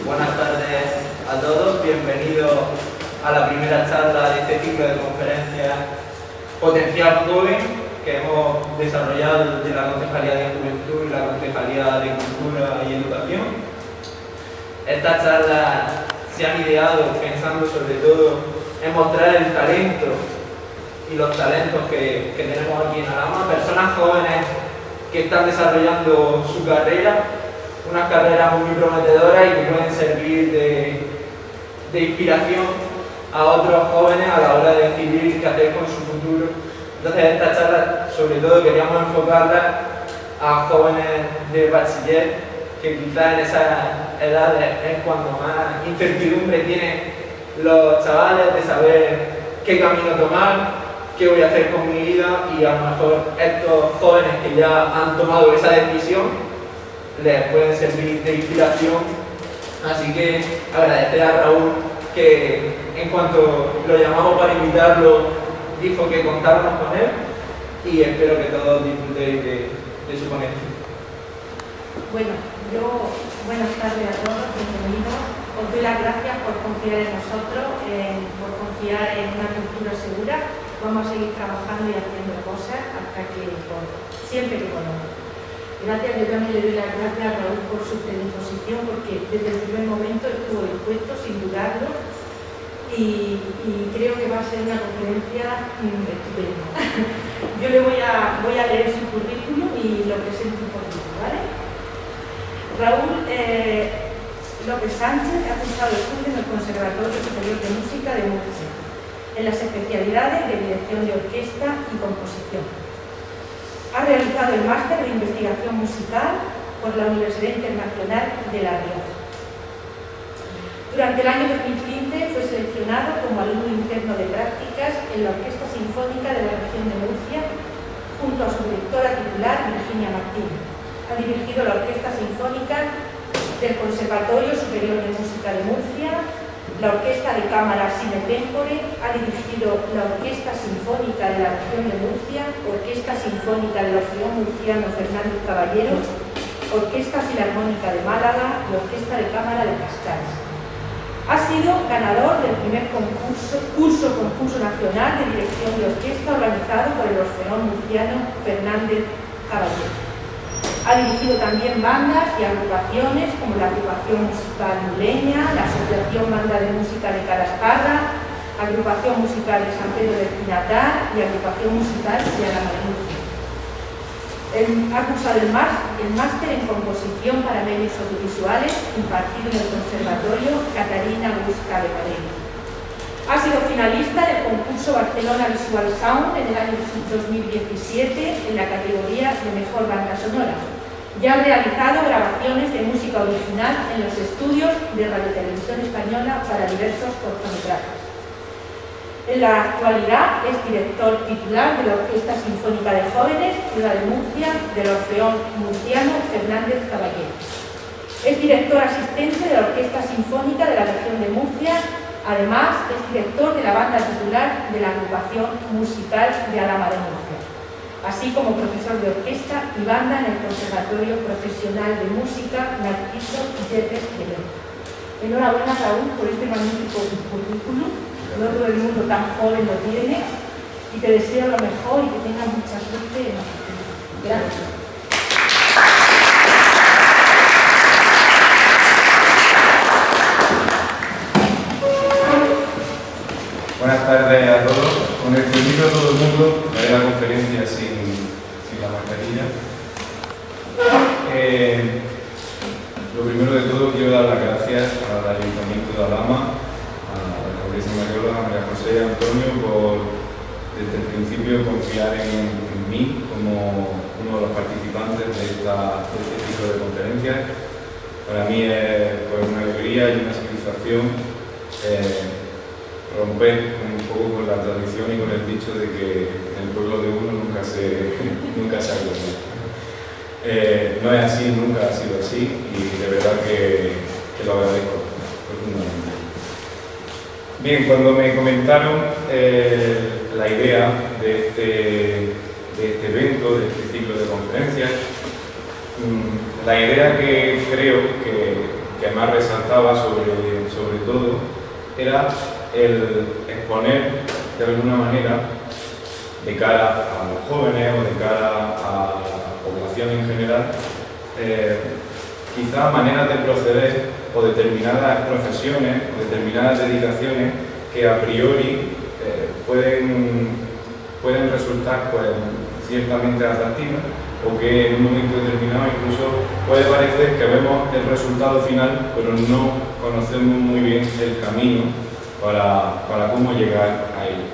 Buenas tardes a todos, bienvenidos a la primera charla de este ciclo de conferencias Potencial Joven que hemos desarrollado desde la Concejalía de Juventud y la Concejalía de Cultura y Educación. Estas charlas se han ideado pensando sobre todo en mostrar el talento y los talentos que tenemos aquí en Alhama, personas jóvenes que están desarrollando su carrera, unas carreras muy prometedoras y que pueden servir de inspiración a otros jóvenes a la hora de decidir qué hacer con su futuro. Entonces esta charla sobre todo queríamos enfocarla a jóvenes de bachiller que quizás en esas edades es cuando más incertidumbre tienen los chavales de saber qué camino tomar, qué voy a hacer con mi vida, y a lo mejor estos jóvenes que ya han tomado esa decisión les pueden servir de inspiración. Así que agradecer a Raúl que en cuanto lo llamamos para invitarlo dijo que contáramos con él, y espero que todos disfrutéis de su conexión. Bueno, buenas tardes a todos, bienvenidos. Os doy las gracias por confiar en nosotros, por confiar en una cultura segura. Vamos a seguir trabajando y haciendo cosas hasta que, siempre que podamos. Gracias, yo también le doy las gracias a Raúl por su predisposición, porque desde el primer momento estuvo dispuesto, sin dudarlo, y creo que va a ser una conferencia estupenda. Yo le voy a leer su currículum y lo presento un poquito, ¿vale? Raúl López Sánchez ha cursado estudios en el Conservatorio Superior de Música de Murcia, en las especialidades de dirección de orquesta y composición. Ha realizado el máster de investigación musical por la Universidad Internacional de La Rioja. Durante el año 2015 fue seleccionado como alumno interno de prácticas en la Orquesta Sinfónica de la Región de Murcia, junto a su directora titular, Virginia Martín. Ha dirigido la Orquesta Sinfónica del Conservatorio Superior de Música de Murcia, la Orquesta de Cámara Sine Tempore, ha dirigido la Orquesta Sinfónica de la Región de Murcia, Orquesta Sinfónica del Orfeón Murciano Fernández Caballero, Orquesta Filarmónica de Málaga y Orquesta de Cámara de Cascais. Ha sido ganador del primer concurso nacional de dirección de orquesta organizado por el Orfeón Murciano Fernández Caballero. Ha dirigido también bandas y agrupaciones como la Agrupación Musical Nuleña, la Asociación Banda de Música de Calasparra, Agrupación Musical de San Pedro del Pinatar y Agrupación Musical de Alhama de Murcia. Ha cursado el máster en composición para medios audiovisuales impartido en el Conservatorio Catarina Busca de Madrid. Ha sido finalista del concurso Barcelona Visual Sound en el año 2017 en la categoría de Mejor Banda Sonora. Ya ha realizado grabaciones de música original en los estudios de Radio Televisión Española para diversos cortometrajes. En la actualidad es director titular de la Orquesta Sinfónica de Jóvenes Ciudad de Murcia del Orfeón Murciano Fernández Caballero. Es director asistente de la Orquesta Sinfónica de la Región de Murcia. Además, es director de la banda titular de la Agrupación Musical de Alhama de Murcia, así como profesor de orquesta y banda en el Conservatorio Profesional de Música Narciso Yepes de León. Enhorabuena, Raúl, por este magnífico currículum. No todo el mundo tan joven lo tiene, y te deseo lo mejor y que tengas mucha suerte en el futuro. Gracias. Buenas tardes a todos. Con el permiso de todo el mundo, haré la conferencia sin la mascarilla. Lo primero de todo, quiero dar las gracias al Ayuntamiento de Alhama, a la alcaldesa Mariola, a María José y Antonio, por desde el principio confiar en mí como uno de los participantes de este ciclo de conferencias. Para mí es pues, una alegría y una satisfacción romper un poco con la tradición y con el dicho de que en el pueblo de uno nunca se acuerda. No es así, nunca ha sido así, y de verdad que lo agradezco profundamente. Bien, cuando me comentaron la idea de este evento, de este ciclo de conferencias, la idea que creo que que más resaltaba sobre todo era el exponer de alguna manera de cara a los jóvenes o de cara a la población en general, quizás maneras de proceder o determinadas profesiones o determinadas dedicaciones que a priori pueden resultar pues, ciertamente atractivas, o que en un momento determinado incluso puede parecer que vemos el resultado final, pero no conocemos muy bien el camino para cómo llegar a ello.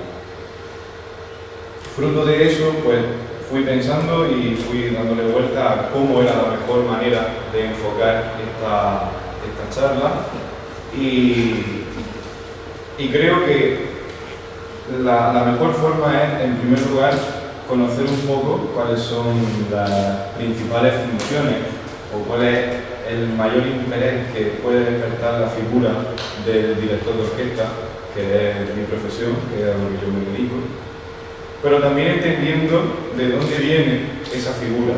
Fruto de eso, pues fui pensando y fui dándole vuelta a cómo era la mejor manera de enfocar esta charla, y creo que la mejor forma es, en primer lugar, conocer un poco cuáles son las principales funciones o cuál es el mayor interés que puede despertar la figura del director de orquesta, que es mi profesión, que es a lo que yo me dedico, pero también entendiendo de dónde viene esa figura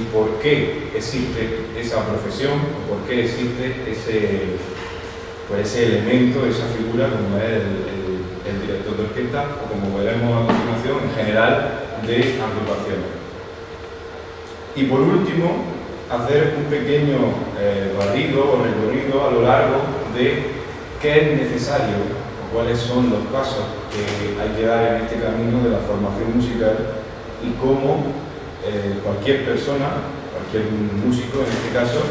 y por qué existe esa profesión, o por qué existe ese elemento, esa figura como es el director de orquesta, o como veremos a continuación, en general, de agrupaciones. Y por último, hacer un pequeño barrido o recorrido a lo largo de qué es necesario o cuáles son los pasos que hay que dar en este camino de la formación musical, y cómo cualquier persona, cualquier músico en este caso,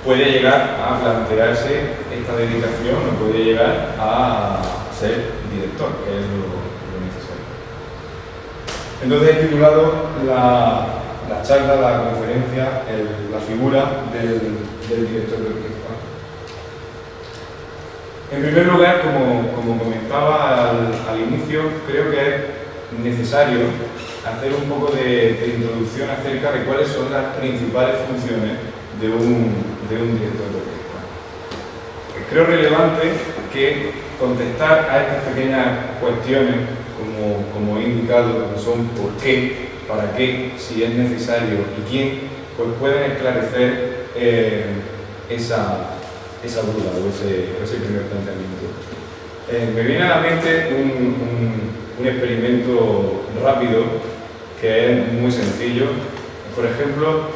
puede llegar a plantearse esta dedicación o puede llegar a ser director, que es lo necesario. Entonces he titulado la charla, la conferencia, la figura del director de orquesta. En primer lugar, como comentaba al inicio, creo que es necesario hacer un poco de introducción acerca de cuáles son las principales funciones de un director de orquesta. Creo relevante que contestar a estas pequeñas cuestiones, como he indicado, como son por qué, para qué, si es necesario y quién, pues pueden esclarecer esa duda o ese primer planteamiento. Me viene a la mente un experimento rápido que es muy sencillo. Por ejemplo,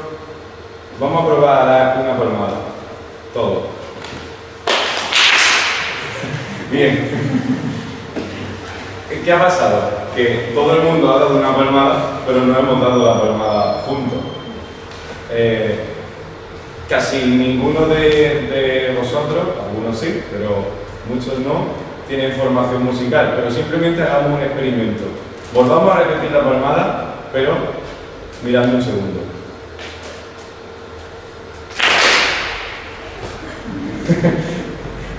vamos a probar a dar una palmada, todos. Bien. ¿Qué ha pasado? Que todo el mundo ha dado una palmada, pero no hemos dado la palmada juntos. Casi ninguno de vosotros, algunos sí, pero muchos no, tienen formación musical, pero simplemente hagamos un experimento. Volvamos a repetir la palmada, pero mirando un segundo.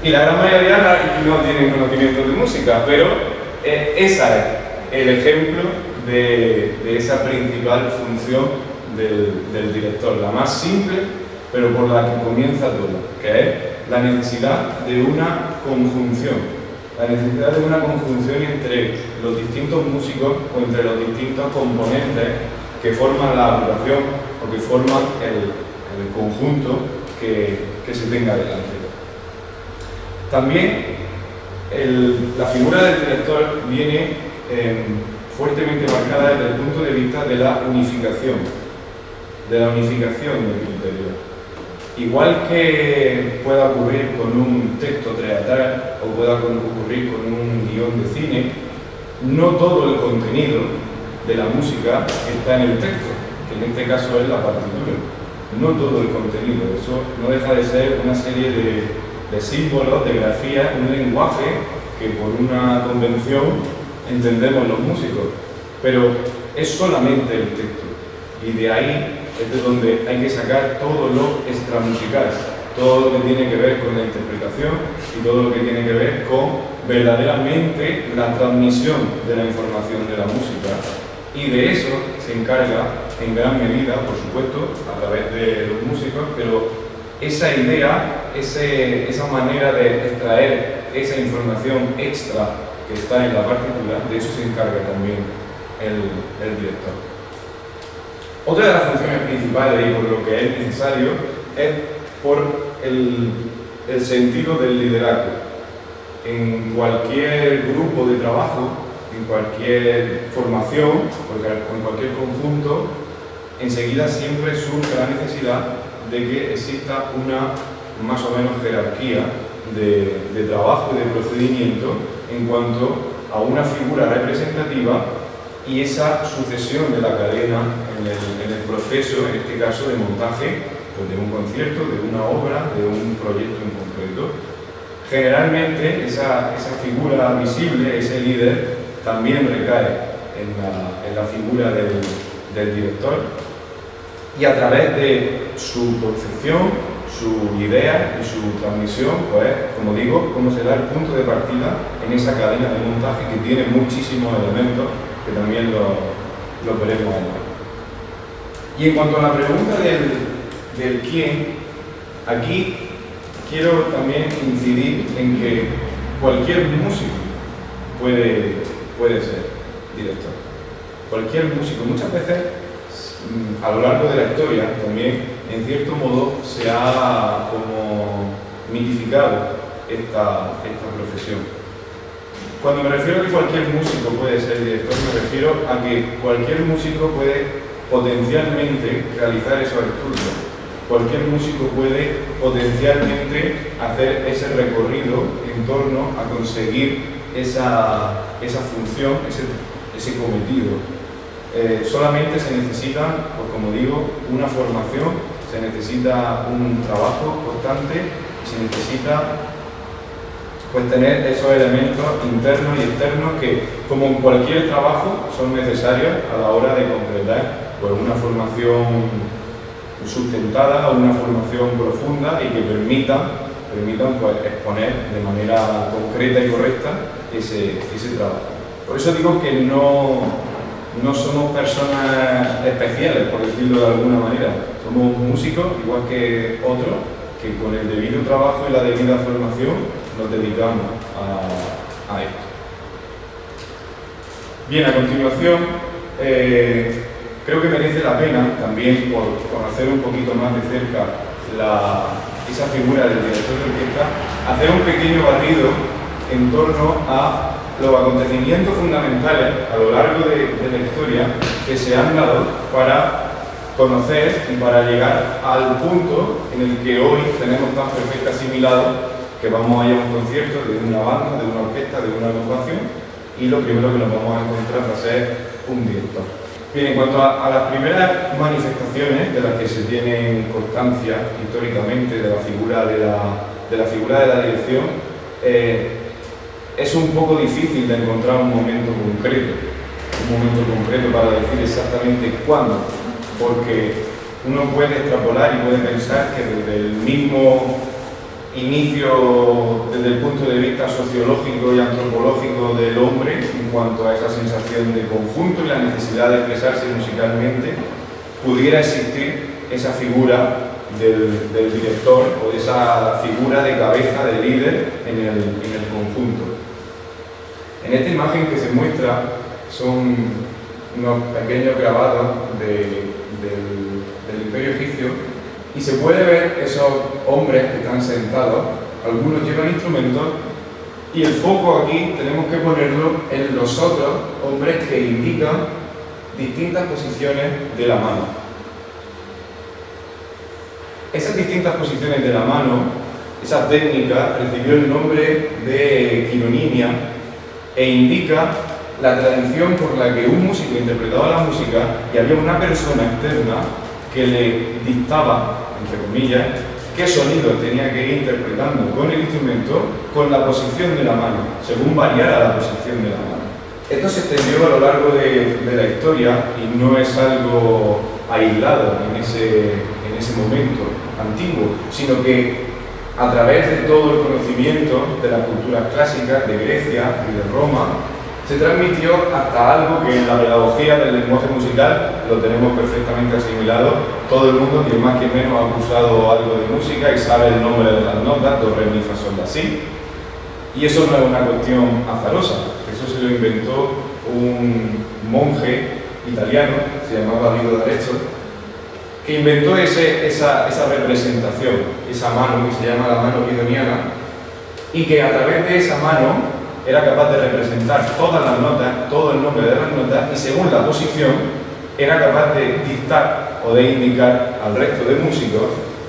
Y la gran mayoría no tienen conocimiento de música, pero ese es el ejemplo de esa principal función del director, la más simple, pero por la que comienza todo, que es la necesidad de una conjunción, entre los distintos músicos o entre los distintos componentes que forman la agrupación o que forman el conjunto que se tenga delante. También la figura del director viene fuertemente marcada desde el punto de vista de la unificación del criterio. Igual que pueda ocurrir con un texto teatral o pueda ocurrir con un guión de cine, no todo el contenido de la música está en el texto, que en este caso es la partitura. No todo el contenido, eso no deja de ser una serie de símbolos, de grafías, un lenguaje que por una convención entendemos los músicos, pero es solamente el texto, y de ahí es de donde hay que sacar todo lo extramusical, todo lo que tiene que ver con la interpretación y todo lo que tiene que ver con verdaderamente la transmisión de la información de la música, y de eso se encarga en gran medida, por supuesto, a través de los músicos, pero esa idea, esa manera de extraer esa información extra que está en la partitura, de eso se encarga también el director. Otra de las funciones principales y por lo que es necesario es por el sentido del liderazgo. En cualquier grupo de trabajo, en cualquier formación o en cualquier conjunto, enseguida siempre surge la necesidad de que exista una más o menos jerarquía de trabajo y de procedimiento en cuanto a una figura representativa y esa sucesión de la cadena en el proceso, en este caso de montaje, pues de un concierto, de una obra, de un proyecto en concreto. Generalmente esa figura visible, ese líder, también recae en la figura del director, y a través de su concepción, su idea y su transmisión, pues, como digo, cómo será el punto de partida en esa cadena de montaje que tiene muchísimos elementos que también lo veremos ahora. Y en cuanto a la pregunta del quién, aquí quiero también incidir en que cualquier músico puede ser director. Cualquier músico. Muchas veces, a lo largo de la historia, también, en cierto modo, se ha como mitificado esta profesión. Cuando me refiero a que cualquier músico puede ser director, me refiero a que cualquier músico puede potencialmente realizar esos estudios. Cualquier músico puede potencialmente hacer ese recorrido en torno a conseguir esa función, ese cometido. Solamente se necesita, pues como digo, una formación, se necesita un trabajo constante y se necesita, pues, tener esos elementos internos y externos que, como en cualquier trabajo, son necesarios a la hora de concretar, pues, una formación sustentada o una formación profunda y que permitan pues, exponer de manera concreta y correcta ese trabajo. Por eso digo que no somos personas especiales, por decirlo de alguna manera. Somos músicos, igual que otros, que con el debido trabajo y la debida formación nos dedicamos a esto. Bien, a continuación, creo que merece la pena, también por conocer un poquito más de cerca esa figura del director de orquesta, hacer un pequeño barrido en torno a los acontecimientos fundamentales a lo largo de la historia que se han dado para conocer y para llegar al punto en el que hoy tenemos tan perfecto asimilado que vamos a ir a un concierto de una banda, de una orquesta, de una agrupación, y lo primero que nos vamos a encontrar va a ser un director. Bien, en cuanto a las primeras manifestaciones de las que se tienen constancia históricamente de la figura de la dirección, es un poco difícil de encontrar un momento concreto para decir exactamente cuándo, porque uno puede extrapolar y puede pensar que desde el mismo inicio, desde el punto de vista sociológico y antropológico del hombre, en cuanto a esa sensación de conjunto y la necesidad de expresarse musicalmente, pudiera existir esa figura del director o de esa figura de cabeza, de líder en el conjunto. En esta imagen que se muestra son unos pequeños grabados del Imperio Egipcio, y se puede ver esos hombres que están sentados, algunos llevan instrumentos, y el foco aquí tenemos que ponerlo en los otros hombres que indican distintas posiciones de la mano. Esas distintas posiciones de la mano, esa técnica, recibió el nombre de quironimia e indica la tradición por la que un músico interpretaba la música y había una persona externa que le dictaba, entre comillas, qué sonido tenía que ir interpretando con el instrumento con la posición de la mano, según variara la posición de la mano. Esto se extendió a lo largo de la historia y no es algo aislado en ese momento antiguo, sino que a través de todo el conocimiento de las culturas clásicas de Grecia y de Roma, se transmitió hasta algo que en la pedagogía del lenguaje musical lo tenemos perfectamente asimilado. Todo el mundo, quien más que menos, ha cursado algo de música y sabe el nombre de las notas, do, re, mi, fa, sol, la, si. Y eso no es una cuestión azarosa, eso se lo inventó un monje italiano, se llamaba Guido d'Arezzo, que inventó esa representación, esa mano que se llama la mano guidoniana, y que a través de esa mano era capaz de representar todas las notas, todo el nombre de las notas, y según la posición era capaz de dictar o de indicar al resto de músicos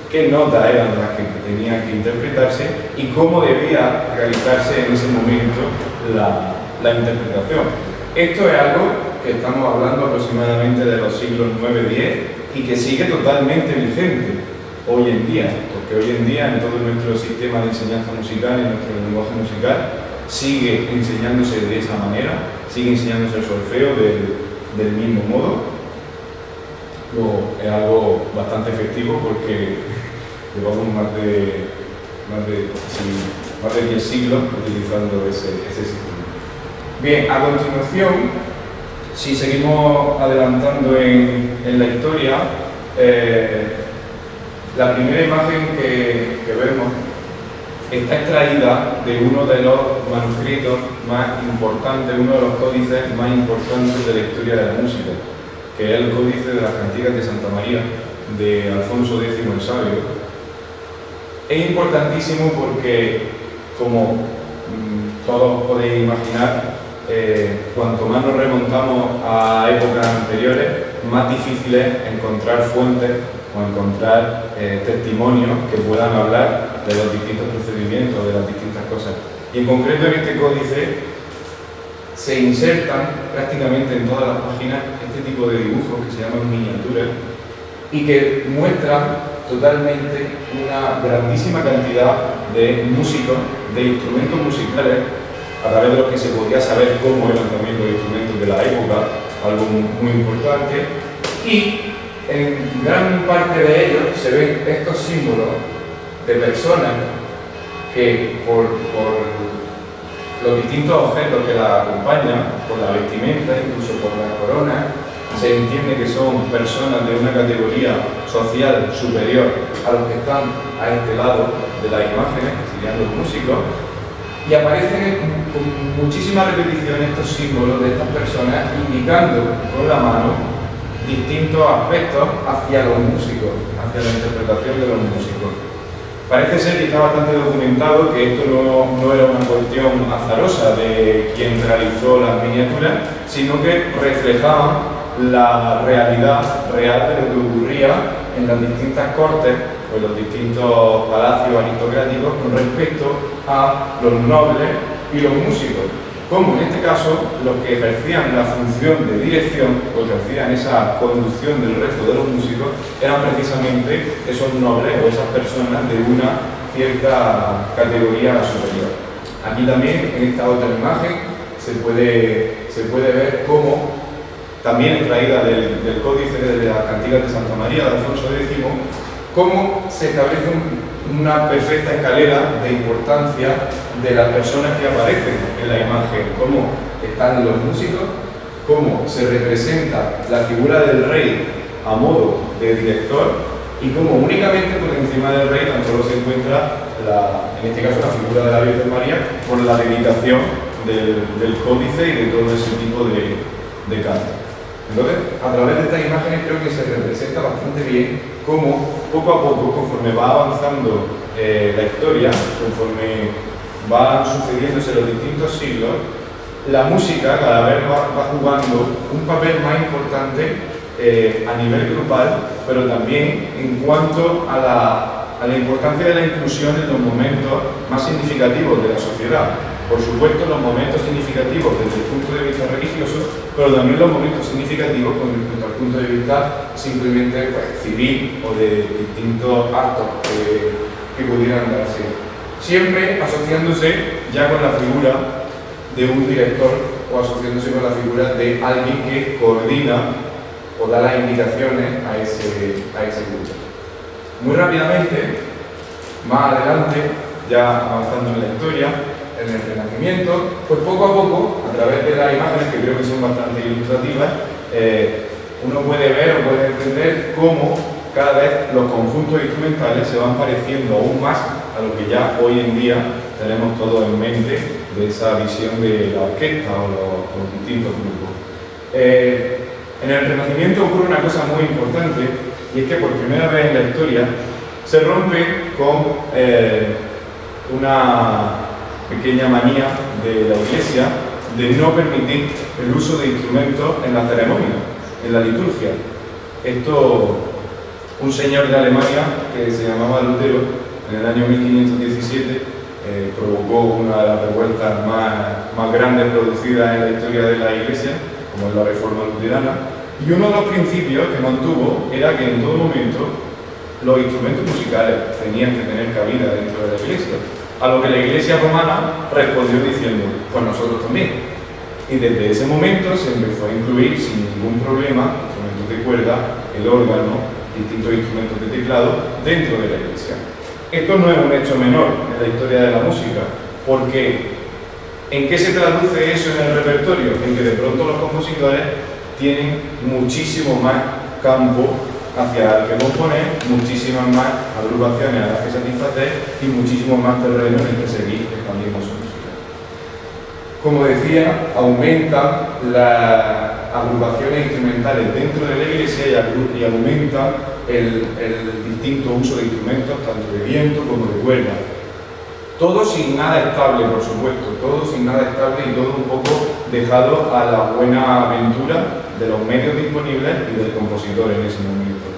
qué notas eran las que tenían que interpretarse y cómo debía realizarse en ese momento la interpretación. Esto es algo que estamos hablando aproximadamente de los siglos 9-10 y que sigue totalmente vigente hoy en día, porque hoy en día en todo nuestro sistema de enseñanza musical, en nuestro lenguaje musical, sigue enseñándose de esa manera, sigue enseñándose el solfeo del mismo modo. Luego es algo bastante efectivo porque llevamos más de 10 siglos utilizando ese sistema. Bien, a continuación, si seguimos adelantando en la historia, la primera imagen que vemos está extraída de uno de los manuscritos más importantes, uno de los códices más importantes de la historia de la música, que es el Códice de las Cantigas de Santa María, de Alfonso X el Sabio. Es importantísimo porque, como todos podéis imaginar, cuanto más nos remontamos a épocas anteriores, más difícil es encontrar fuentes o encontrar testimonios que puedan hablar de los distintos procedimientos, de las distintas cosas. Y en concreto en este códice se insertan prácticamente en todas las páginas este tipo de dibujos que se llaman miniaturas y que muestran totalmente una grandísima cantidad de músicos, de instrumentos musicales, a través de los que se podía saber cómo eran también los instrumentos de la época, algo muy importante, y en gran parte de ellos se ven estos símbolos de personas que por los distintos objetos que la acompañan, por la vestimenta, incluso por la corona, se entiende que son personas de una categoría social superior a los que están a este lado de las imágenes, que serían los músicos, y aparecen con muchísimas repeticiones estos símbolos de estas personas indicando con la mano distintos aspectos hacia los músicos, hacia la interpretación de los músicos. Parece ser que está bastante documentado que esto no era una cuestión azarosa de quien realizó las miniaturas, sino que reflejaban la realidad real de lo que ocurría en las distintas cortes o en los distintos palacios aristocráticos con respecto a los nobles y los músicos, como en este caso los que ejercían la función de dirección o ejercían esa conducción del resto de los músicos eran precisamente esos nobles o esas personas de una cierta categoría superior. Aquí también, en esta otra imagen, se puede ver cómo, también extraída del Códice de las Cantigas de Santa María de Alfonso X, cómo se establece una perfecta escalera de importancia de las personas que aparecen en la imagen, cómo están los músicos, cómo se representa la figura del rey a modo de director y cómo únicamente por encima del rey tan solo se encuentra, en este caso, la figura de la Virgen María por la dedicación del códice y de todo ese tipo de cantos. Entonces, a través de estas imágenes creo que se representa bastante bien cómo poco a poco, conforme va avanzando la historia, conforme van sucediéndose los distintos siglos, la música cada vez va jugando un papel más importante a nivel grupal, pero también en cuanto a la importancia de la inclusión en los momentos más significativos de la sociedad. Por supuesto, los momentos significativos desde el punto de vista religioso, pero también los momentos significativos con respecto al punto de vista simplemente civil o de distintos actos que pudieran darse. Siempre asociándose ya con la figura de un director o asociándose con la figura de alguien que coordina o da las indicaciones a ese grupo. Muy rápidamente, más adelante, ya avanzando en la historia, en el Renacimiento, pues poco a poco, a través de las imágenes que creo que son bastante ilustrativas, uno puede ver o puede entender cómo cada vez los conjuntos instrumentales se van pareciendo aún más a lo que ya hoy en día tenemos todos en mente de esa visión de la orquesta o los distintos grupos. En el Renacimiento ocurre una cosa muy importante y es que por primera vez en la historia se rompe con una pequeña manía de la Iglesia de no permitir el uso de instrumentos en la ceremonia, en la liturgia. Esto, un señor de Alemania que se llamaba Lutero, en el año 1517, provocó una de las revueltas más grandes producidas en la historia de la Iglesia, como es la Reforma Luterana, y uno de los principios que mantuvo era que en todo momento los instrumentos musicales tenían que tener cabida dentro de la Iglesia, a lo que la Iglesia romana respondió diciendo, pues nosotros también. Y desde ese momento se empezó a incluir sin ningún problema instrumentos de cuerda, el órgano, distintos instrumentos de teclado dentro de la Iglesia. Esto no es un hecho menor en la historia de la música, porque ¿en qué se traduce eso en el repertorio? En que de pronto los compositores tienen muchísimo más campo hacia el que componer, muchísimas más agrupaciones a las que satisfacer y muchísimo más terreno en el que seguir expandiendo su música. Como decía, aumentan las agrupaciones instrumentales dentro de la Iglesia y aumenta el distinto uso de instrumentos, tanto de viento como de cuerda. Todo sin nada estable, por supuesto, todo sin nada estable y todo un poco dejado a la buena aventura de los medios disponibles y del compositor en ese momento.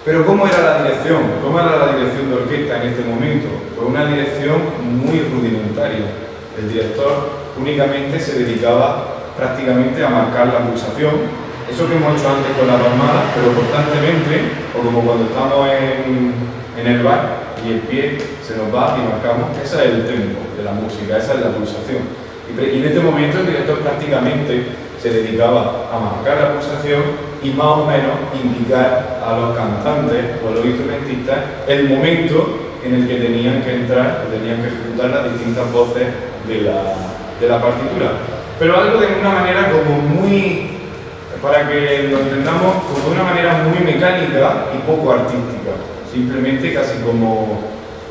Pero ¿cómo era la dirección? ¿Cómo era la dirección de orquesta en este momento? Pues una dirección muy rudimentaria. El director únicamente se dedicaba prácticamente a marcar la pulsación, eso que hemos hecho antes con la palmada, pero constantemente, o como cuando estamos en el bar y el pie se nos va y marcamos, ese es el tempo de la música, esa es la pulsación. Y en este momento el director prácticamente se dedicaba a marcar la pulsación y más o menos indicar a los cantantes o a los instrumentistas el momento en el que tenían que entrar o tenían que ejecutar las distintas voces de la partitura. Pero algo de una manera como muy, para que lo entendamos, como de una manera muy mecánica y poco artística. Simplemente casi como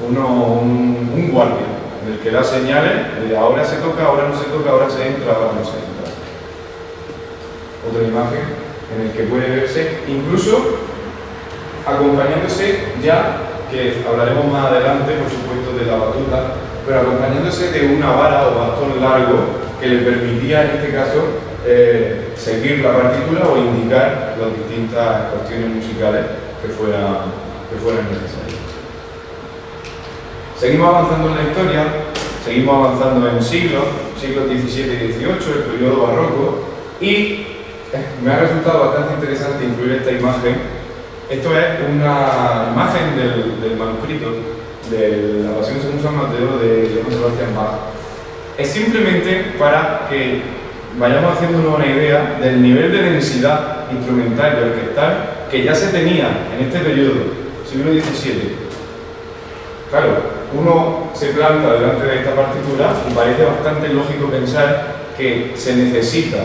un guardia, en el que da señales de ahora se toca, ahora no se toca, ahora se entra, ahora no se entra. Otra imagen en el que puede verse, incluso acompañándose ya, que hablaremos más adelante, por supuesto, de la batuta, pero acompañándose de una vara o bastón largo que le permitía, en este caso, seguir la partitura o indicar las distintas cuestiones musicales que fueran necesarias. Seguimos avanzando en la historia, seguimos avanzando en siglos XVII y XVIII, el periodo barroco, y me ha resultado bastante interesante incluir esta imagen. Esto es una imagen del manuscrito de la Pasión según San Mateo de Johann Sebastian Bach. Es simplemente para que vayamos haciéndonos una idea del nivel de densidad instrumental y orquestal que ya se tenía en este periodo, siglo XVII. Claro, uno se planta delante de esta partitura y parece bastante lógico pensar que se necesita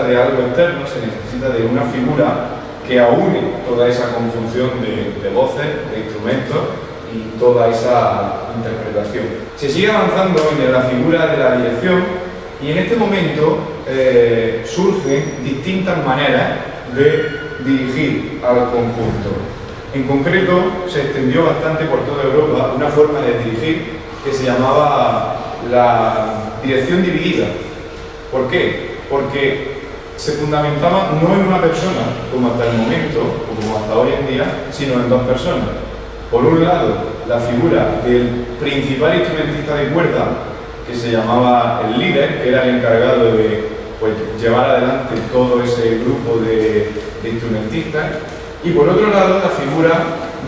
de algo externo, se necesita de una figura que aúne toda esa conjunción de voces, de instrumentos y toda esa interpretación. Se sigue avanzando en la figura de la dirección y en este momento surgen distintas maneras de dirigir al conjunto. En concreto, se extendió bastante por toda Europa una forma de dirigir que se llamaba la dirección dividida. ¿Por qué? Porque se fundamentaba no en una persona, como hasta el momento, o como hasta hoy en día, sino en dos personas. Por un lado, la figura del principal instrumentista de cuerda, que se llamaba el líder, que era el encargado de llevar adelante todo ese grupo de instrumentistas, y por otro lado, la figura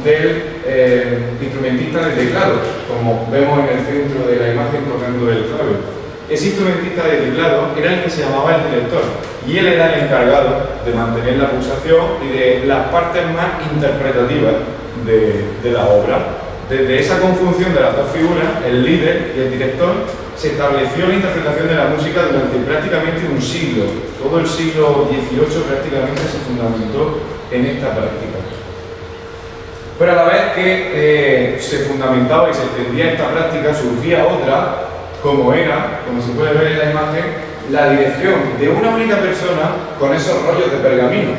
del instrumentista de teclado, como vemos en el centro de la imagen tocando el clave. Ese instrumentista de teclado era el que se llamaba el director y él era el encargado de mantener la pulsación y de las partes más interpretativas de la obra. Desde esa conjunción de las dos figuras, el líder y el director, se estableció la interpretación de la música durante prácticamente un siglo. Todo el siglo XVIII prácticamente se fundamentó en esta práctica. Pero a la vez que se fundamentaba y se extendía esta práctica, surgía otra, como se puede ver en la imagen, la dirección de una única persona con esos rollos de pergamino.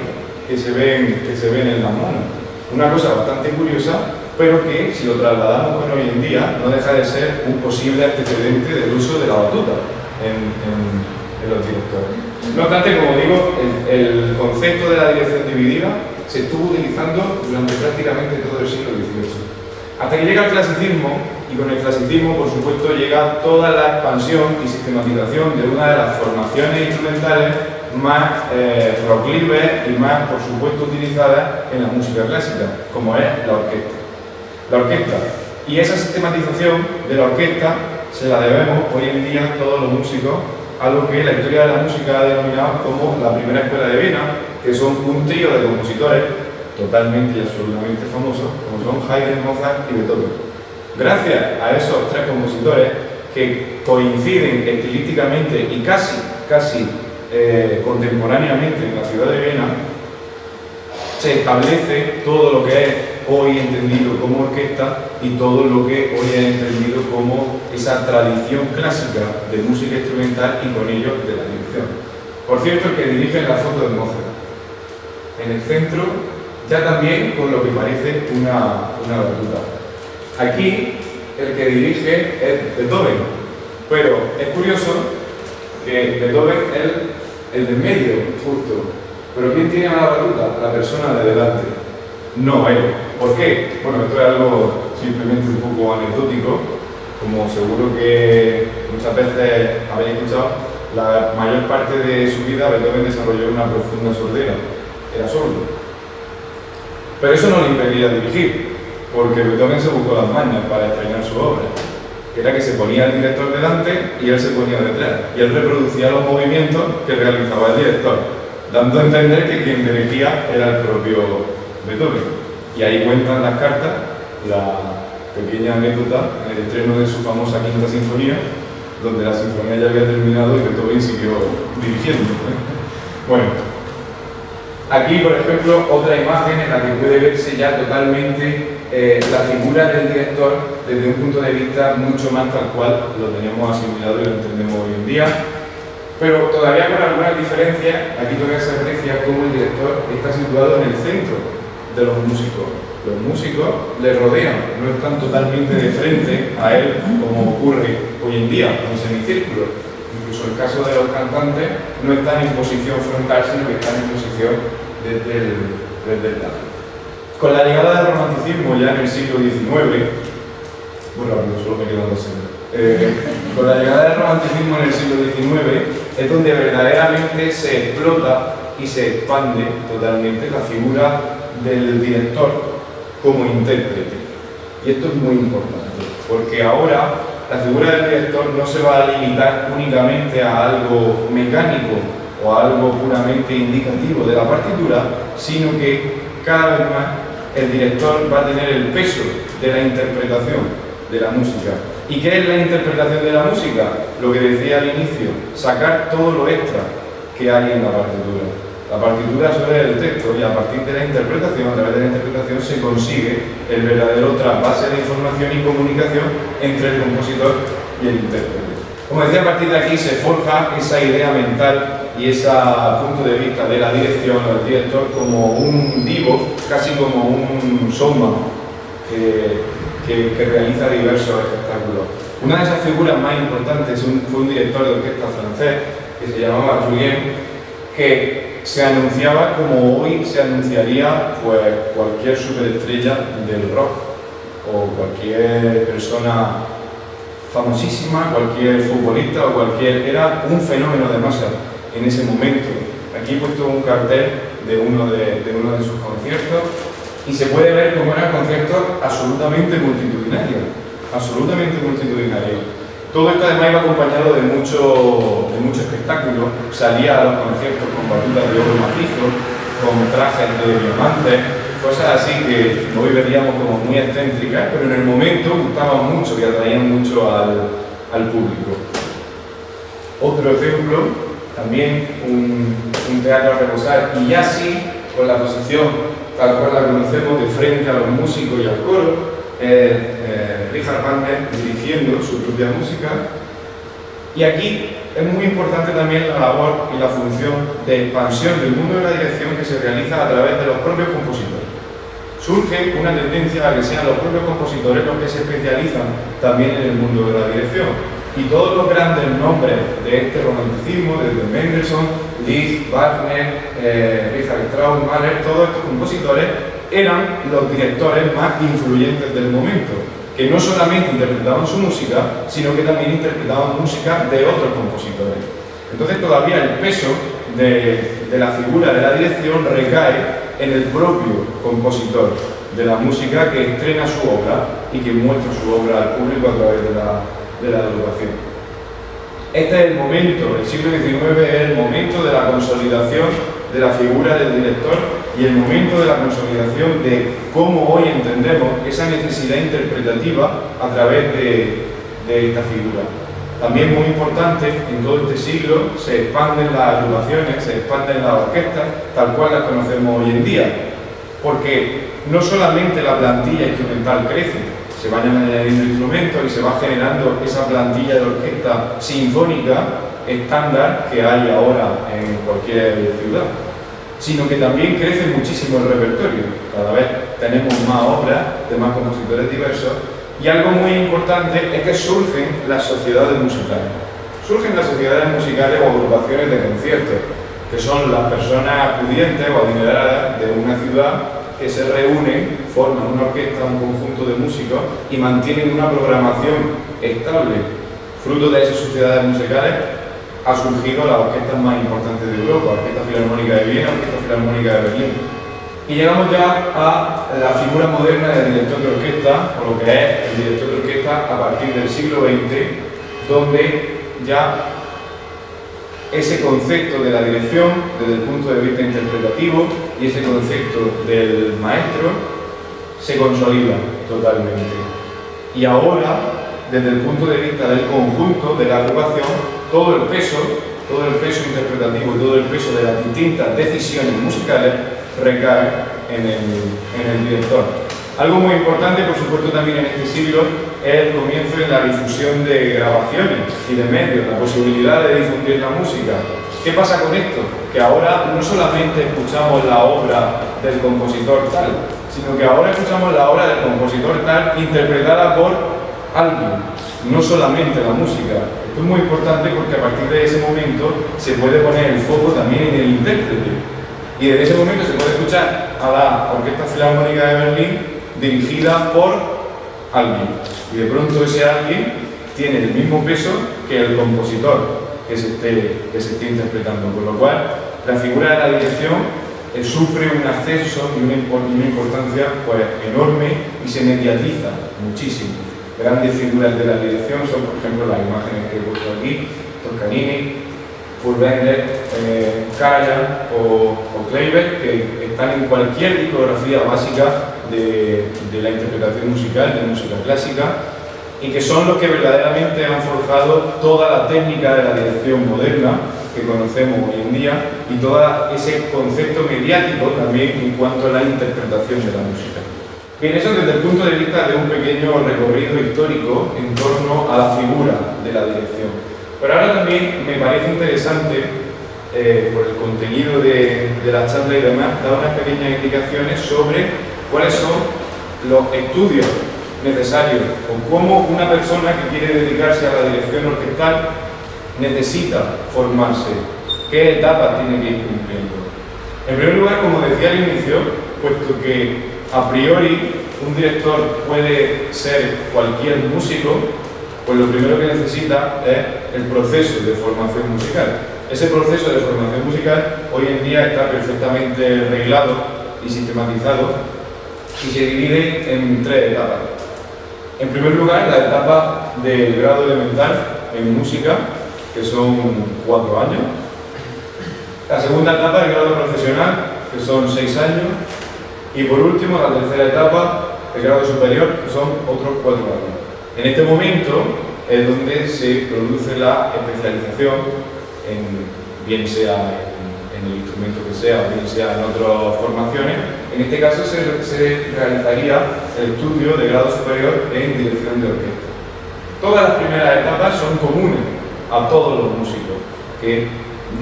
que se ven en las manos. Una cosa bastante curiosa, pero que si lo trasladamos con hoy en día no deja de ser un posible antecedente del uso de la batuta en los directores. No obstante, como digo, el concepto de la dirección dividida se estuvo utilizando durante prácticamente todo el siglo XVIII. Hasta que llega el clasicismo, y con el clasicismo, por supuesto, llega toda la expansión y sistematización de una de las formaciones instrumentales más proclives y más, por supuesto, utilizadas en la música clásica, como es la orquesta. La orquesta. Y esa sistematización de la orquesta se la debemos hoy en día todos los músicos a lo que la historia de la música ha denominado como la primera escuela de Viena, que son un trío de compositores totalmente y absolutamente famosos, como son Haydn, Mozart y Beethoven. Gracias a esos tres compositores que coinciden estilísticamente y casi contemporáneamente en la ciudad de Viena, se establece todo lo que es hoy entendido como orquesta y todo lo que hoy es entendido como esa tradición clásica de música instrumental y con ello de la dirección. Por cierto, el que dirige la foto de Mozart. En el centro, ya también con lo que parece una batuta. Aquí, el que dirige es Beethoven, pero es curioso que Beethoven es el del medio, justo. Pero ¿quién tiene la batuta? La persona de delante, no él. ¿Por qué? Bueno, esto es algo simplemente un poco anecdótico, como seguro que muchas veces habéis escuchado, la mayor parte de su vida Beethoven desarrolló una profunda sordera, era sordo. Pero eso no le impedía dirigir, porque Beethoven se buscó las mañas para estrenar su obra. Era que se ponía el director delante y él se ponía detrás, y él reproducía los movimientos que realizaba el director, dando a entender que quien dirigía era el propio Beethoven. Y ahí cuentan las cartas la pequeña anécdota en el estreno de su famosa Quinta Sinfonía, donde la sinfonía ya había terminado y Beethoven siguió dirigiendo. Bueno, aquí, por ejemplo, otra imagen en la que puede verse ya totalmente la figura del director desde un punto de vista mucho más tal cual lo tenemos asimilado y lo entendemos hoy en día. Pero todavía con algunas diferencias, aquí todavía se aprecia cómo el director está situado en el centro de los músicos. Los músicos le rodean, no están totalmente de frente a él como ocurre hoy en día, en semicírculo. Incluso el caso de los cantantes no están en posición frontal, sino que están en posición desde el lado. Con la llegada del romanticismo ya en el siglo XIX, bueno, solo me quedan 2 segundos. Con la llegada del romanticismo en el siglo XIX es donde verdaderamente se explota y se expande totalmente la figura del director como intérprete. Y esto es muy importante, porque ahora la figura del director no se va a limitar únicamente a algo mecánico o a algo puramente indicativo de la partitura, sino que cada vez más el director va a tener el peso de la interpretación de la música. ¿Y qué es la interpretación de la música? Lo que decía al inicio, sacar todo lo extra que hay en la partitura. La partitura solo es el texto y a partir de la interpretación, a través de la interpretación, se consigue el verdadero trasvase de información y comunicación entre el compositor y el intérprete. Como decía, a partir de aquí se forja esa idea mental y ese punto de vista de la dirección o del director como un divo, casi como un showman que realiza diversos espectáculos. Una de esas figuras más importantes fue un director de orquesta francés que se llamaba Julien, que se anunciaba como hoy se anunciaría pues, cualquier superestrella del rock o cualquier persona famosísima, cualquier futbolista o era un fenómeno de masa en ese momento. Aquí he puesto un cartel de uno de sus conciertos y se puede ver cómo eran conciertos absolutamente multitudinarios, Todo esto además iba acompañado de mucho espectáculo. Salía a los conciertos con batutas de oro macizo, con trajes de diamantes, cosas así que hoy veríamos como muy excéntricas, pero en el momento gustaban mucho y atraían mucho al público. Otro ejemplo, también un teatro a reposar, y ya sí, con la posición tal cual la conocemos, de frente a los músicos y al coro, Richard Wagner dirigiendo su propia música. Y aquí es muy importante también la labor y la función de expansión del mundo de la dirección que se realiza a través de los propios compositores. Surge una tendencia a que sean los propios compositores los que se especializan también en el mundo de la dirección. Y todos los grandes nombres de este romanticismo, desde Mendelssohn, Liszt, Wagner, Richard Strauss, Mahler, todos estos compositores eran los directores más influyentes del momento, que no solamente interpretaban su música, sino que también interpretaban música de otros compositores. Entonces todavía el peso de la figura de la dirección recae en el propio compositor de la música que estrena su obra y que muestra su obra al público a través de la agrupación. Este es el momento, el siglo XIX es el momento de la consolidación de la figura del director y el momento de la consolidación de cómo hoy entendemos esa necesidad interpretativa a través de esta figura. También muy importante, en todo este siglo se expanden las agrupaciones, se expanden las orquestas, tal cual las conocemos hoy en día, porque no solamente la plantilla instrumental crece, se vayan añadiendo instrumentos y se va generando esa plantilla de orquesta sinfónica estándar que hay ahora en cualquier ciudad, sino que también crece muchísimo el repertorio. Cada vez tenemos más obras de más compositores diversos y algo muy importante es que surgen las sociedades musicales. Surgen las sociedades musicales o agrupaciones de conciertos, que son las personas pudientes o adineradas de una ciudad que se reúnen, forman una orquesta, un conjunto de músicos y mantienen una programación estable. Fruto de esas sociedades musicales ha surgido las orquestas más importantes de Europa, Orquesta Filarmónica de Viena, Orquesta Filarmónica de Berlín. Y llegamos ya a la figura moderna del director de orquesta, o lo que es el director de orquesta a partir del siglo XX, donde ya ese concepto de la dirección desde el punto de vista interpretativo y ese concepto del maestro se consolida totalmente. Y ahora, desde el punto de vista del conjunto de la agrupación, todo el peso interpretativo y todo el peso de las distintas decisiones musicales recae en el director. Algo muy importante, por supuesto, también en este siglo es el comienzo de la difusión de grabaciones y de medios, la posibilidad de difundir la música. ¿Qué pasa con esto? Que ahora no solamente escuchamos la obra del compositor tal, sino que ahora escuchamos la obra del compositor tal interpretada por alguien, no solamente la música. Esto es muy importante porque a partir de ese momento se puede poner el foco también en el intérprete. Y desde ese momento se puede escuchar a la Orquesta Filarmónica de Berlín dirigida por alguien. Y de pronto ese alguien tiene el mismo peso que el compositor que se esté interpretando. Con lo cual, la figura de la dirección sufre un ascenso y una importancia pues, enorme y se mediatiza muchísimo. Grandes figuras de la dirección son, por ejemplo, las imágenes que he puesto aquí, Toscanini, Furtwängler, Karajan o Kleiber, que están en cualquier discografía básica de la interpretación musical, de música clásica, y que son los que verdaderamente han forjado toda la técnica de la dirección moderna que conocemos hoy en día y todo ese concepto mediático también en cuanto a la interpretación de la música. Bien, eso desde el punto de vista de un pequeño recorrido histórico en torno a la figura de la dirección. Pero ahora también me parece interesante, por el contenido de la charla y demás, dar unas pequeñas indicaciones sobre cuáles son los estudios necesarios o cómo una persona que quiere dedicarse a la dirección orquestal necesita formarse, qué etapas tiene que ir cumpliendo. En primer lugar, como decía al inicio, puesto que a priori un director puede ser cualquier músico, pues lo primero que necesita es el proceso de formación musical. Ese proceso de formación musical hoy en día está perfectamente reglado y sistematizado y se divide en 3 etapas. En primer lugar, la etapa del grado elemental en música, que son 4 años. La segunda etapa, el grado profesional, que son 6 años. Y por último, la tercera etapa, el grado superior, que son otros 4 años. En este momento es donde se produce la especialización, bien sea en el instrumento que sea o bien sea en otras formaciones. En este caso se realizaría el estudio de grado superior en dirección de orquesta. Todas las primeras etapas son comunes a todos los músicos que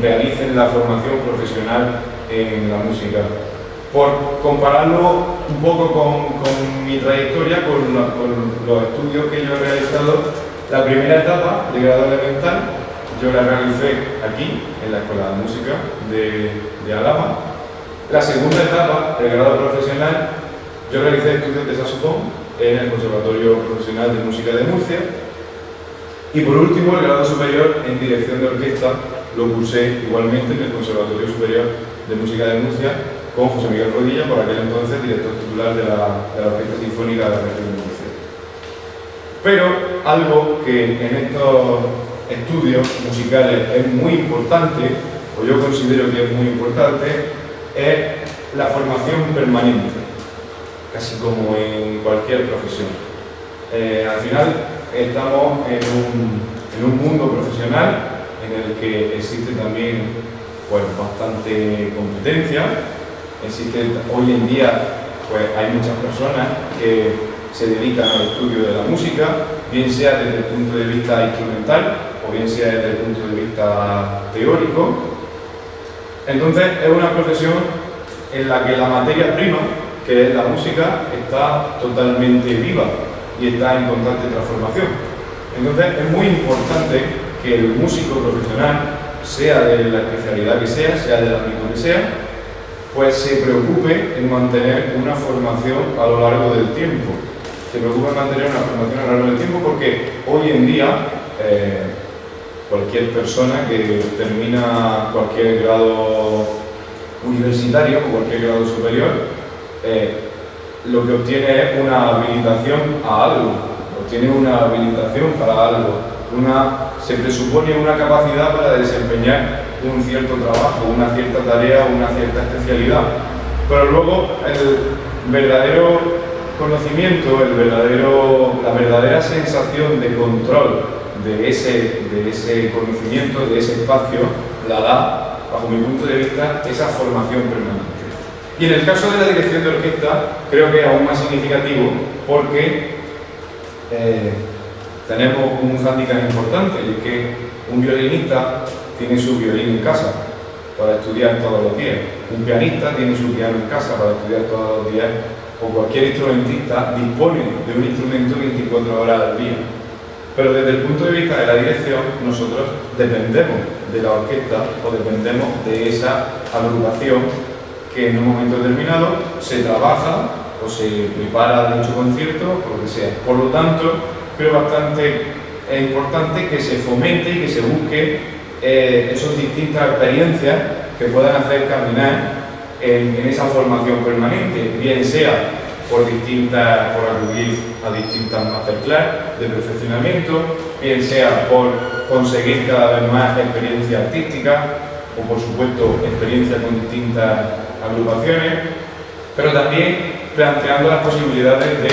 realicen la formación profesional en la música. Por compararlo un poco con mi trayectoria, con los estudios que yo he realizado, la primera etapa de grado elemental yo la realicé aquí, en la Escuela de Música de Alhama. La segunda etapa, el grado profesional, yo realicé estudios de saxofón en el Conservatorio Profesional de Música de Murcia. Y por último, el grado superior en dirección de orquesta lo cursé igualmente en el Conservatorio Superior de Música de Murcia con José Miguel Rodilla, por aquel entonces director titular de la Orquesta Sinfónica de la Región de Murcia. Pero algo que en estos estudios musicales es muy importante, o yo considero que es muy importante, es la formación permanente, casi como en cualquier profesión. Al final estamos en un mundo profesional en el que existe también pues, bastante competencia. Hoy en día pues, hay muchas personas que se dedican al estudio de la música, bien sea desde el punto de vista instrumental o bien sea desde el punto de vista teórico. Entonces es una profesión en la que la materia prima, que es la música, está totalmente viva y está en constante transformación. Entonces es muy importante que el músico profesional, sea de la especialidad que sea del ámbito que sea, pues se preocupe en mantener una formación a lo largo del tiempo. Se preocupe en mantener una formación a lo largo del tiempo porque hoy en día cualquier persona que termina cualquier grado universitario o cualquier grado superior lo que obtiene es una habilitación a algo, obtiene una habilitación para algo, se presupone una capacidad para desempeñar un cierto trabajo, una cierta tarea, una cierta especialidad. Pero luego el verdadero conocimiento, la verdadera sensación de control de ese conocimiento, de ese espacio, la da, bajo mi punto de vista, esa formación permanente. Y en el caso de la dirección de orquesta, creo que es aún más significativo porque tenemos un hándicap importante, y es que un violinista tiene su violín en casa para estudiar todos los días, un pianista tiene su piano en casa para estudiar todos los días, o cualquier instrumentista dispone de un instrumento 24 horas al día. Pero desde el punto de vista de la dirección, nosotros dependemos de la orquesta o dependemos de esa agrupación que en un momento determinado se trabaja o se prepara dicho concierto, o lo que sea. Por lo tanto, creo bastante importante que se fomente y que se busque esas distintas experiencias que puedan hacer caminar en esa formación permanente, bien sea por acudir a distintas masterclass de perfeccionamiento, bien sea por conseguir cada vez más experiencia artística o por supuesto experiencia con distintas agrupaciones, pero también planteando las posibilidades de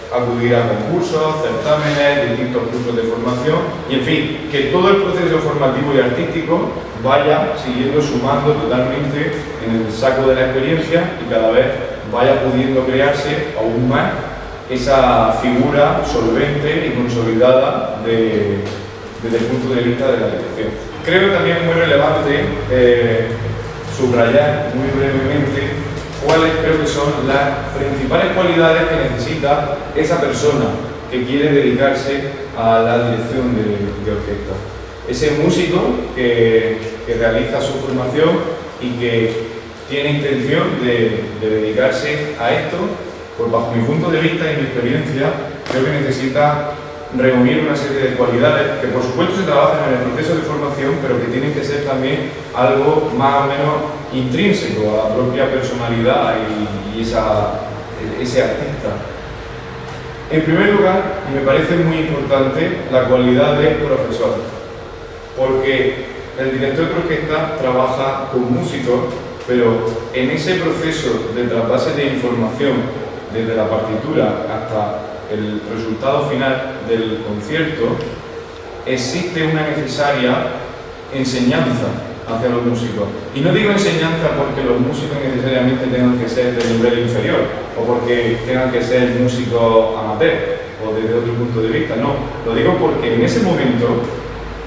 acudir a concursos, certámenes, distintos cursos de formación y en fin, que todo el proceso formativo y artístico vaya siguiendo sumando totalmente en el saco de la experiencia y cada vez vaya pudiendo crearse aún más esa figura solvente y consolidada desde el punto de vista de la dirección. Creo también muy relevante subrayar muy brevemente cuáles creo que son las principales cualidades que necesita esa persona que quiere dedicarse a la dirección de orquesta. Ese músico que realiza su formación y que tiene intención de dedicarse a esto, pues bajo mi punto de vista y mi experiencia, creo que necesita reunir una serie de cualidades que por supuesto se trabajan en el proceso de formación, pero que tienen que ser también algo más o menos intrínseco a la propia personalidad y ese artista. En primer lugar, y me parece muy importante, la cualidad de profesor, porque el director de orquesta trabaja con músicos, pero en ese proceso de trasvase de información, desde la partitura hasta el resultado final del concierto, existe una necesaria enseñanza hacia los músicos. Y no digo enseñanza porque los músicos necesariamente tengan que ser de nivel inferior o porque tengan que ser músicos amateur o desde otro punto de vista, no. Lo digo porque en ese momento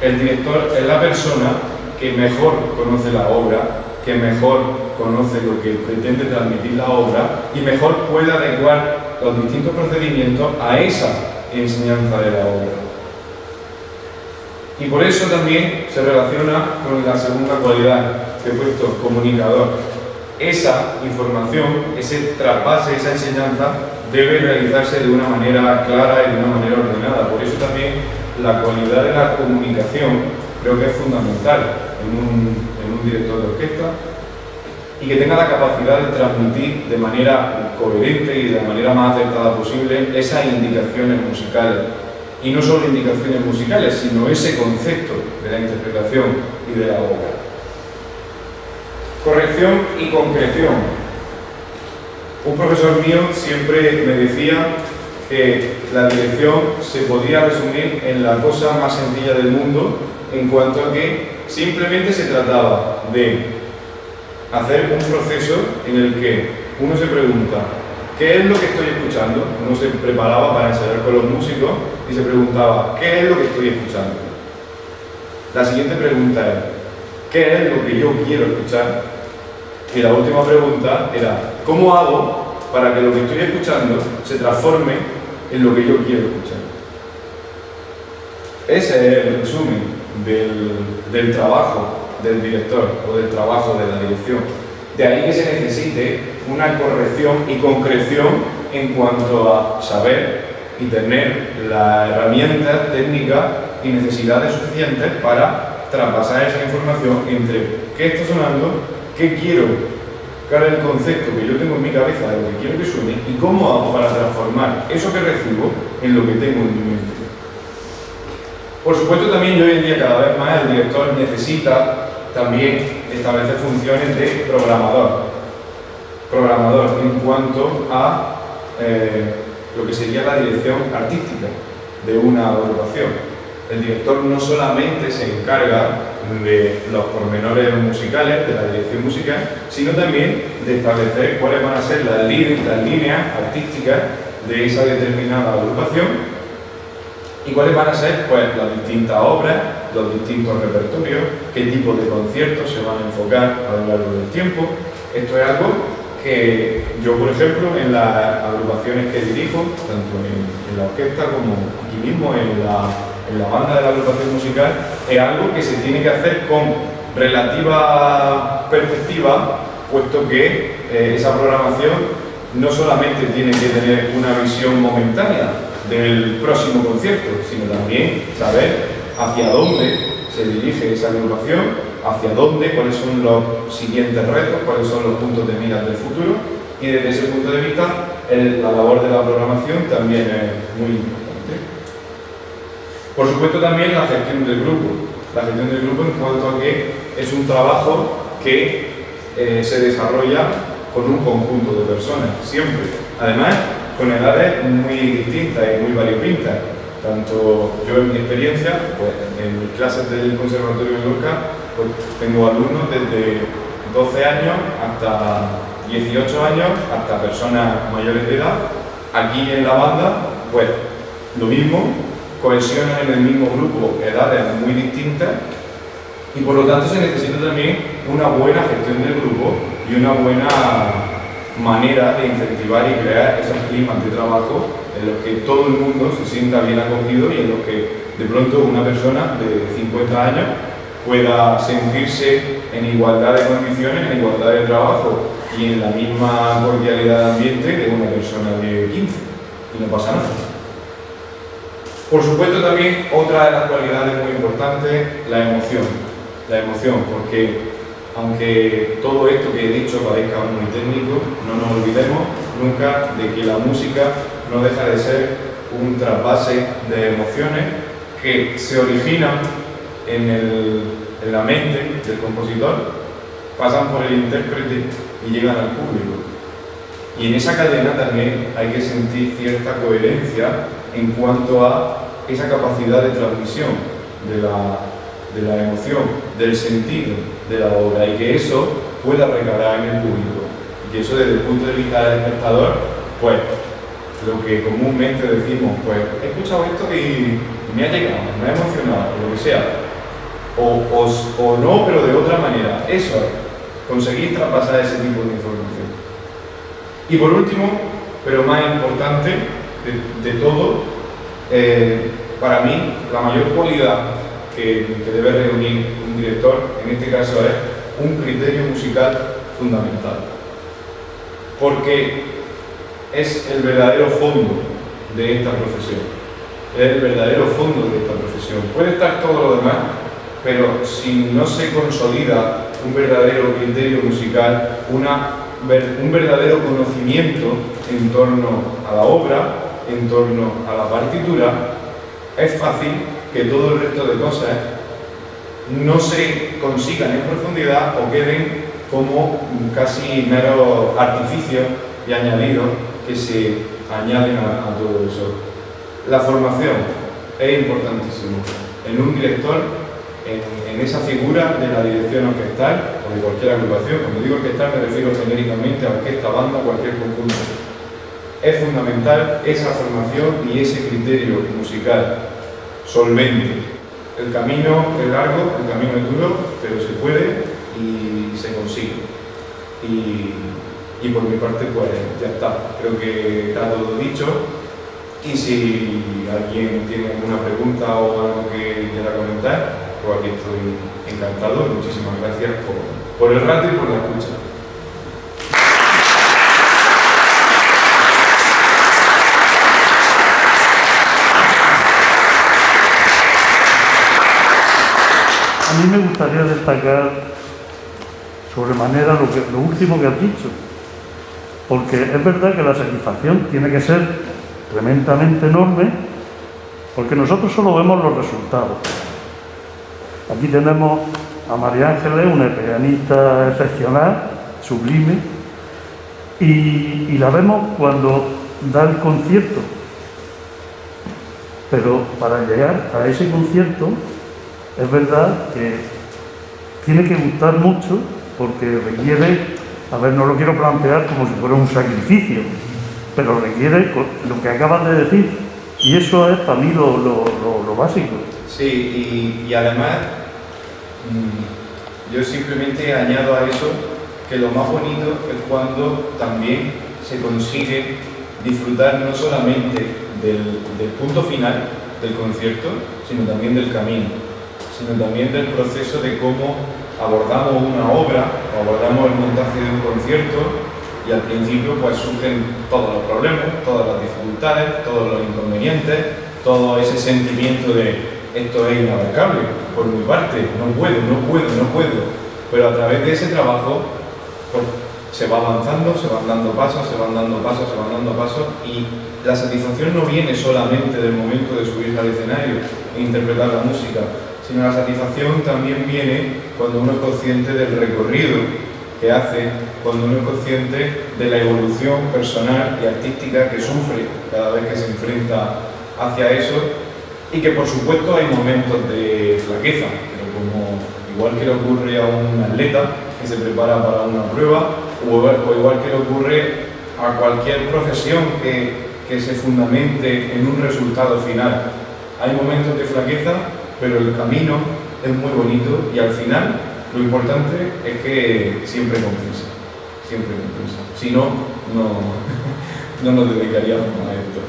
El director es la persona que mejor conoce la obra, que mejor conoce lo que pretende transmitir la obra y mejor puede adecuar los distintos procedimientos a esa enseñanza de la obra. Y por eso también se relaciona con la segunda cualidad que he puesto, comunicador. Esa información, ese trasvase, esa enseñanza debe realizarse de una manera clara y de una manera ordenada. Por eso también la cualidad de la comunicación creo que es fundamental en un director de orquesta, y que tenga la capacidad de transmitir de manera coherente y de la manera más acertada posible esas indicaciones musicales. Y no solo indicaciones musicales, sino ese concepto de la interpretación y de la obra. Corrección y concreción. Un profesor mío siempre me decía que la dirección se podía resumir en la cosa más sencilla del mundo, en cuanto a que simplemente se trataba de hacer un proceso en el que uno se pregunta ¿qué es lo que estoy escuchando? Uno se preparaba para ensayar con los músicos y se preguntaba ¿qué es lo que estoy escuchando? La siguiente pregunta es ¿qué es lo que yo quiero escuchar? Y la última pregunta era ¿cómo hago para que lo que estoy escuchando se transforme en lo que yo quiero escuchar? Ese es el resumen del trabajo del director o del trabajo de la dirección. De ahí que se necesite una corrección y concreción en cuanto a saber y tener las herramientas técnicas y necesidades suficientes para traspasar esa información entre qué está sonando, qué quiero, cuál es el concepto que yo tengo en mi cabeza de lo que quiero que suene y cómo hago para transformar eso que recibo en lo que tengo en mi mente. Por supuesto, también hoy en día cada vez más el director necesita también establecer funciones de programador en cuanto a lo que sería la dirección artística de una agrupación. El director no solamente se encarga de los pormenores musicales, de la dirección musical, sino también de establecer cuáles van a ser las líneas artísticas de esa determinada agrupación y cuáles van a ser pues, las distintas obras, los distintos repertorios, qué tipo de conciertos se van a enfocar a lo largo del tiempo. Esto es algo que yo, por ejemplo, en las agrupaciones que dirijo, tanto en la orquesta como aquí mismo en la banda de la agrupación musical, es algo que se tiene que hacer con relativa perspectiva, puesto que esa programación no solamente tiene que tener una visión momentánea del próximo concierto, sino también saber hacia dónde se dirige esa agrupación, hacia dónde, cuáles son los siguientes retos, cuáles son los puntos de mira del futuro, y desde ese punto de vista la labor de la programación también es muy importante. Por supuesto también la gestión del grupo. La gestión del grupo en cuanto a que es un trabajo que se desarrolla con un conjunto de personas, siempre. Además, con edades muy distintas y muy variopintas. Tanto yo en mi experiencia, pues en mis clases del Conservatorio de Lorca, pues tengo alumnos desde 12 años hasta 18 años, hasta personas mayores de edad. Aquí en la banda, pues lo mismo, cohesionan en el mismo grupo edades muy distintas y por lo tanto se necesita también una buena gestión del grupo y una buena manera de incentivar y crear esos climas de trabajo en los que todo el mundo se sienta bien acogido y en los que de pronto una persona de 50 años pueda sentirse en igualdad de condiciones, en igualdad de trabajo y en la misma cordialidad de ambiente de una persona de 15 y no pasa nada. Por supuesto también otra de las cualidades muy importantes, la emoción. La emoción, porque aunque todo esto que he dicho parezca muy técnico, no nos olvidemos nunca de que la música no deja de ser un trasvase de emociones que se originan en la mente del compositor, pasan por el intérprete y llegan al público. Y en esa cadena también hay que sentir cierta coherencia en cuanto a esa capacidad de transmisión de la emoción, del sentido de la obra y que eso pueda recalar en el público. Y que eso desde el punto de vista del espectador, pues lo que comúnmente decimos, pues he escuchado esto y me ha llegado, me ha emocionado, o lo que sea, o no, pero de otra manera. Eso es, conseguir traspasar ese tipo de información. Y por último, pero más importante de todo, para mí la mayor cualidad que debe reunir un director, en este caso, es un criterio musical fundamental. Porque es el verdadero fondo de esta profesión. Es el verdadero fondo de esta profesión. Puede estar todo lo demás, pero si no se consolida un verdadero criterio musical, un verdadero conocimiento en torno a la obra, en torno a la partitura, es fácil que todo el resto de cosas no se consigan en profundidad o queden como casi meros artificios y añadidos que se añaden a todo eso. La formación es importantísima en un director, en esa figura de la dirección orquestal o de cualquier agrupación. Cuando digo orquestal me refiero genéricamente a orquesta, banda, cualquier conjunto. Es fundamental esa formación y ese criterio musical solvente. El camino es largo, el camino es duro, pero se puede y se consigue. Y por mi parte, pues ya está. Creo que está todo dicho. Y si alguien tiene alguna pregunta o algo que quiera comentar, pues aquí estoy encantado. Muchísimas gracias por el rato y por la escucha. A mí me gustaría destacar sobremanera lo último que has dicho, porque es verdad que la satisfacción tiene que ser tremendamente enorme, porque nosotros solo vemos los resultados. Aquí tenemos a María Ángeles, una pianista excepcional, sublime, y la vemos cuando da el concierto. Pero para llegar a ese concierto, es verdad que tiene que gustar mucho, porque requiere, a ver, no lo quiero plantear como si fuera un sacrificio, pero requiere lo que acabas de decir, y eso es para mí lo básico. Sí, y además, yo simplemente añado a eso que lo más bonito es cuando también se consigue disfrutar no solamente del punto final del concierto, sino también del camino, sino también del proceso de cómo abordamos una obra o abordamos el montaje de un concierto, y al principio pues surgen todos los problemas, todas las dificultades, todos los inconvenientes, todo ese sentimiento de esto es inabarcable, por mi parte, no puedo, pero a través de ese trabajo pues, se va avanzando, se van dando pasos, y la satisfacción no viene solamente del momento de subir al escenario e interpretar la música, sino la satisfacción también viene cuando uno es consciente del recorrido que hace, cuando uno es consciente de la evolución personal y artística que sufre cada vez que se enfrenta hacia eso, y que por supuesto hay momentos de flaqueza, pero como igual que le ocurre a un atleta que se prepara para una prueba, o igual que le ocurre a cualquier profesión que se fundamente en un resultado final. Hay momentos de flaqueza, pero el camino es muy bonito y al final lo importante es que siempre compensa. Si no, no nos dedicaríamos a esto.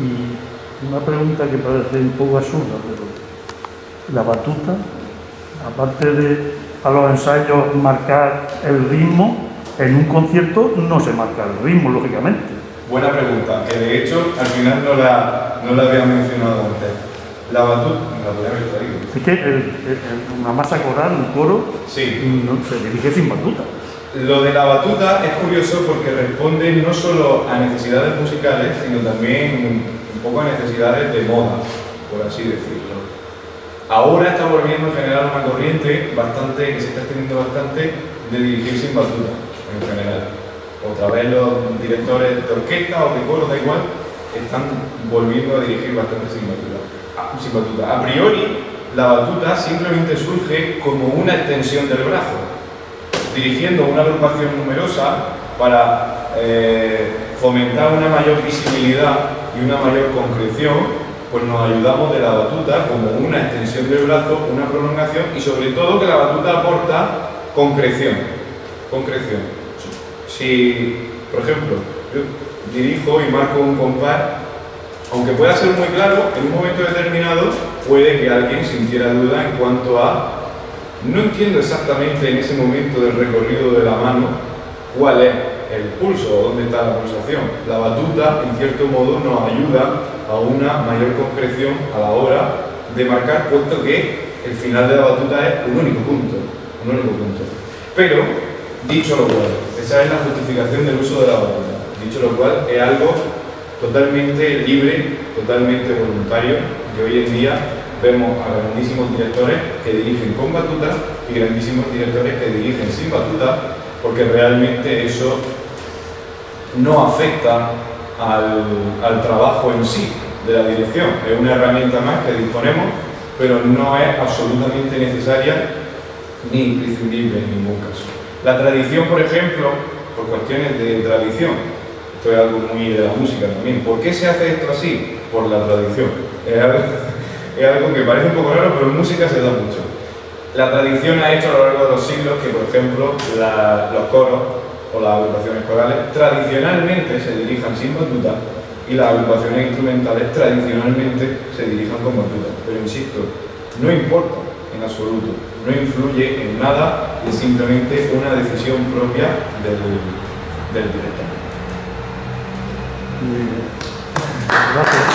Y una pregunta que parece un poco absurda, pero la batuta, aparte de a los ensayos marcar el ritmo, en un concierto no se marca el ritmo, lógicamente. Buena pregunta, que de hecho al final no la había mencionado antes. La batuta, la podría haber traído. Es que una masa coral, un coro, sí, no se dirige sin batuta. Lo de la batuta es curioso porque responde no solo a necesidades musicales, sino también un poco a necesidades de moda, por así decirlo. Ahora está volviendo a generar una corriente que se está extendiendo bastante, de dirigir sin batuta, en general. Otra vez los directores de orquesta o de coro, da igual, están volviendo a dirigir bastante sin batuta. A priori, la batuta simplemente surge como una extensión del brazo, dirigiendo una agrupación numerosa para fomentar una mayor visibilidad y una mayor concreción, pues nos ayudamos de la batuta como una extensión del brazo, una prolongación y sobre todo que la batuta aporta concreción. Si, por ejemplo, yo dirijo y marco un compás, aunque pueda ser muy claro, en un momento determinado puede que alguien sintiera duda en cuanto a no entiendo exactamente en ese momento del recorrido de la mano cuál es el pulso o dónde está la pulsación. La batuta, en cierto modo, nos ayuda a una mayor concreción a la hora de marcar, puesto que el final de la batuta es un único punto. Pero, dicho lo cual, esa es la justificación del uso de la batuta. Dicho lo cual, es algo totalmente libre, totalmente voluntario, que hoy en día vemos a grandísimos directores que dirigen con batuta y grandísimos directores que dirigen sin batuta, porque realmente eso no afecta al trabajo en sí de la dirección. Es una herramienta más que disponemos, pero no es absolutamente necesaria ni imprescindible en ningún caso. La tradición, por ejemplo, por cuestiones de tradición, esto es algo muy de la música también. ¿Por qué se hace esto así? Por la tradición. Es algo que parece un poco raro, pero en música se da mucho. La tradición ha hecho a lo largo de los siglos que, por ejemplo, los coros o las agrupaciones corales tradicionalmente se dirijan sin batuta y las agrupaciones instrumentales tradicionalmente se dirijan con batuta. Pero insisto, no importa en absoluto, no influye en nada, es simplemente una decisión propia del director. Muy bien. Gracias.